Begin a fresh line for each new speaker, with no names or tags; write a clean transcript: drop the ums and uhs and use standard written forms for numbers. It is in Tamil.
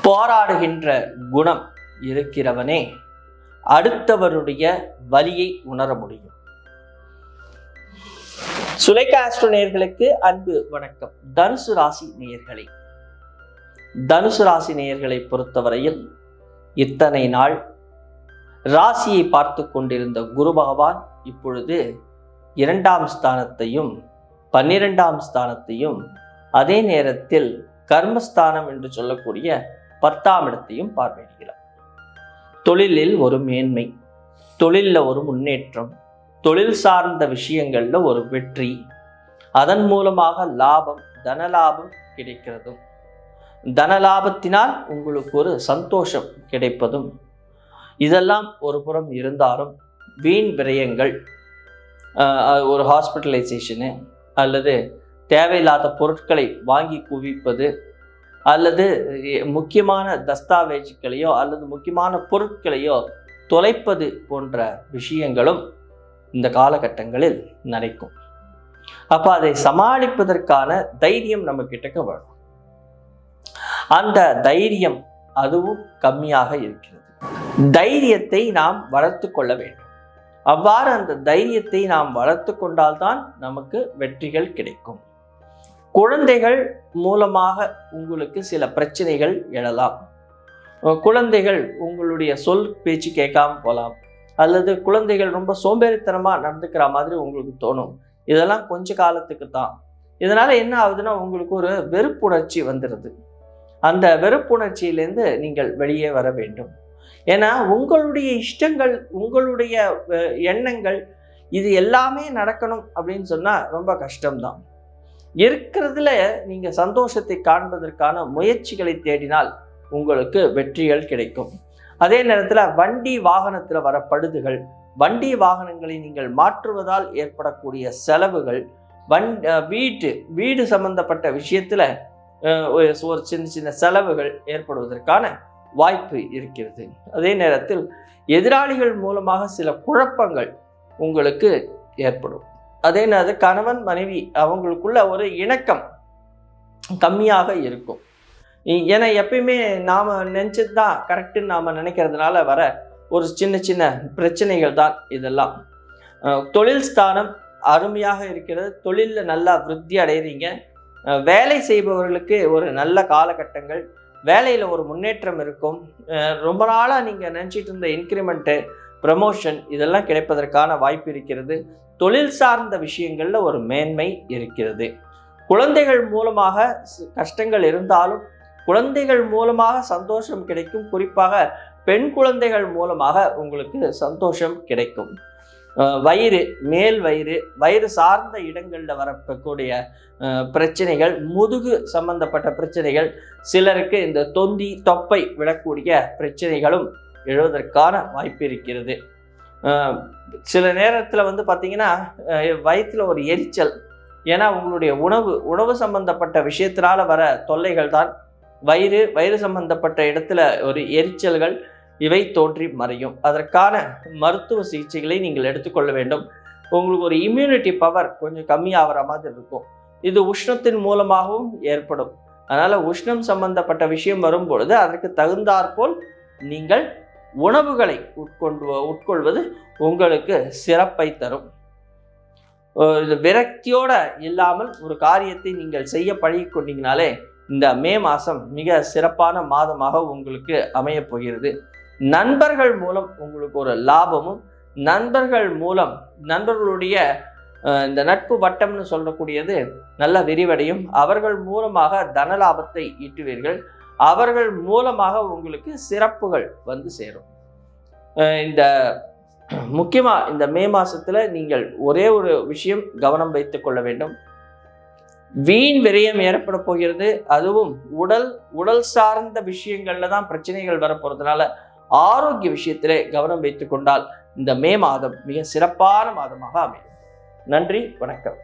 போராடுகின்ற குணம் இருக்கிறவனே அடுத்தவருடைய வலியை உணர முடியும். சுலேகா ஆஸ்ட்ரோ நேயர்களுக்கு அன்பு வணக்கம். தனுசு ராசி நேயர்களே, தனுசு ராசி நேயர்களை பொறுத்தவரையில் இத்தனை நாள் ராசியை பார்த்து கொண்டிருந்த குரு பகவான் இப்பொழுது 2ஆம் ஸ்தானத்தையும் 12ஆம் ஸ்தானத்தையும் அதே நேரத்தில் கர்மஸ்தானம் என்று சொல்லக்கூடிய 10ஆம் இடத்தையும் பார்வையிடுகிறார். தொழிலில் ஒரு மேன்மை, தொழிலில் ஒரு முன்னேற்றம், தொழில் சார்ந்த விஷயங்கள்ல ஒரு வெற்றி, அதன் மூலமாக லாபம், தனலாபம் கிடைக்கிறதும், தனலாபத்தினால் உங்களுக்கு ஒரு சந்தோஷம் கிடைப்பதும், இதெல்லாம் ஒரு புறம் இருந்தாலும் வீண் விரயங்கள், ஒரு ஹாஸ்பிட்டலைசேஷனு அல்லது தேவையில்லாத பொருட்களை வாங்கி குவிப்பது அல்லது முக்கியமான தஸ்தாவேஜுகளையோ அல்லது முக்கியமான பொருட்களையோ தொலைப்பது போன்ற விஷயங்களும் இந்த காலகட்டங்களில் நடக்கும். அப்போ அதை சமாளிப்பதற்கான தைரியம் நம்ம கிட்டக்க வரும். அந்த தைரியம் அதுவும் கம்மியாக இருக்கிறது. தைரியத்தை நாம் வளர்த்து கொள்ள வேண்டும். அவ்வாறு அந்த தைரியத்தை நாம் வளர்த்து கொண்டால்தான் நமக்கு வெற்றிகள் கிடைக்கும். குழந்தைகள் மூலமாக உங்களுக்கு சில பிரச்சனைகள் எழலாம். குழந்தைகள் உங்களுடைய சொல் பேச்சு கேட்காம போகலாம், அல்லது குழந்தைகள் ரொம்ப சோம்பேறித்தனமா நடந்துக்கிற மாதிரி உங்களுக்கு தோணும். இதெல்லாம் கொஞ்ச காலத்துக்கு தான். இதனால என்ன ஆகுதுன்னா உங்களுக்கு ஒரு வெறுப்புணர்ச்சி வந்துடுது. அந்த வெறுப்புணர்ச்சியிலேருந்து நீங்கள் வெளியே வர வேண்டும். ஏன்னா உங்களுடைய இஷ்டங்கள், உங்களுடைய எண்ணங்கள், இது எல்லாமே நடக்கணும் அப்படின்னு சொன்னா ரொம்ப கஷ்டம்தான். இருக்கிறதுல நீங்க சந்தோஷத்தை காண்பதற்கான முயற்சிகளை தேடினால் உங்களுக்கு வெற்றிகள் கிடைக்கும். அதே நேரத்துல வண்டி வாகனத்துல வர பழுதுகள், வண்டி வாகனங்களை நீங்கள் மாற்றுவதால் ஏற்படக்கூடிய செலவுகள், வீடு சம்பந்தப்பட்ட விஷயத்துல ஒரு சின்ன சின்ன செலவுகள் ஏற்படுவதற்கான வாய்ப்பு இருக்கிறது. அதே நேரத்தில் எதிராளிகள் மூலமாக சில குழப்பங்கள் உங்களுக்கு ஏற்படும். அதே நேரத்தில் கணவன் மனைவி அவங்களுக்குள்ள ஒரு இணக்கம் கம்மியாக இருக்கும். ஏன்னா எப்பயுமே நாம் நினச்சது தான் கரெக்டுன்னு நாம் நினைக்கிறதுனால வர ஒரு சின்ன சின்ன பிரச்சனைகள் தான் இதெல்லாம். தொழில் ஸ்தானம் அருமையாக இருக்கிறது. தொழிலில் நல்லா விருத்தி அடைகிறீங்க. வேலை செய்பவர்களுக்கு ஒரு நல்ல காலகட்டங்கள், வேலையில் ஒரு முன்னேற்றம் இருக்கும். ரொம்ப நாளாக நீங்கள் நினச்சிட்டு இருந்த இன்க்ரிமெண்ட்டு, ப்ரமோஷன் இதெல்லாம் கிடைப்பதற்கான வாய்ப்பு இருக்கிறது. தொழில் சார்ந்த விஷயங்களில் ஒரு மேன்மை இருக்கிறது. குழந்தைகள் மூலமாக கஷ்டங்கள் இருந்தாலும் குழந்தைகள் மூலமாக சந்தோஷம் கிடைக்கும். குறிப்பாக பெண் குழந்தைகள் மூலமாக உங்களுக்கு சந்தோஷம் கிடைக்கும். வயிறு, மேல் வயிறு சார்ந்த இடங்களில் வரக்கூடிய பிரச்சனைகள், முதுகு சம்பந்தப்பட்ட பிரச்சனைகள், சிலருக்கு இந்த தொந்தி தொப்பை விடக்கூடிய பிரச்சனைகளும் எழுவதற்கான வாய்ப்பு இருக்கிறது. சில நேரத்தில் பார்த்தீங்கன்னா வயிற்றுல ஒரு எரிச்சல், ஏன்னா உங்களுடைய உணவு சம்பந்தப்பட்ட விஷயத்தினால வர தொல்லைகள் தான். வயிறு சம்பந்தப்பட்ட இடத்துல ஒரு எரிச்சல்கள் இவை தோன்றி மறையும். அதற்கான மருத்துவ சிகிச்சைகளை நீங்கள் எடுத்துக்கொள்ள வேண்டும். உங்களுக்கு ஒரு இம்யூனிட்டி பவர் கொஞ்சம் கம்மியாகிற மாதிரி இருக்கும். இது உஷ்ணத்தின் மூலமாகவும் ஏற்படும். அதனால உஷ்ணம் சம்பந்தப்பட்ட விஷயம் வரும்பொழுது அதற்கு தகுந்தாற்போல் நீங்கள் உணவுகளை உட்கொள்வது உங்களுக்கு சிறப்பை தரும். விரக்தியோட இல்லாமல் ஒரு காரியத்தை நீங்கள் செய்ய பழகி கொண்டீங்கனாலே இந்த மே மாதம் மிக சிறப்பான மாதமாக உங்களுக்கு அமையப் போகிறது. நண்பர்கள் மூலம் உங்களுக்கு ஒரு லாபமும், நண்பர்கள் மூலம் நண்பர்களுடைய இந்த நட்பு வட்டம்னு சொல்லக்கூடியது நல்ல விரிவடையும். அவர்கள் மூலமாக தனலாபத்தை ஈட்டுவீர்கள். அவர்கள் மூலமாக உங்களுக்கு சிறப்புகள் வந்து சேரும். இந்த முக்கியமாக இந்த மே மாதத்தில் நீங்கள் ஒரே ஒரு விஷயம் கவனம் வைத்துக் கொள்ள வேண்டும். வீண் விரயம் ஏற்பட போகிறது. அதுவும் உடல் சார்ந்த விஷயங்கள்ல தான் பிரச்சனைகள் வரப்போறதுனால ஆரோக்கிய விஷயத்திலே கவனம் வைத்துக் கொண்டால் இந்த மே மாதம் மிக சிறப்பான மாதமாக அமையும். நன்றி, வணக்கம்.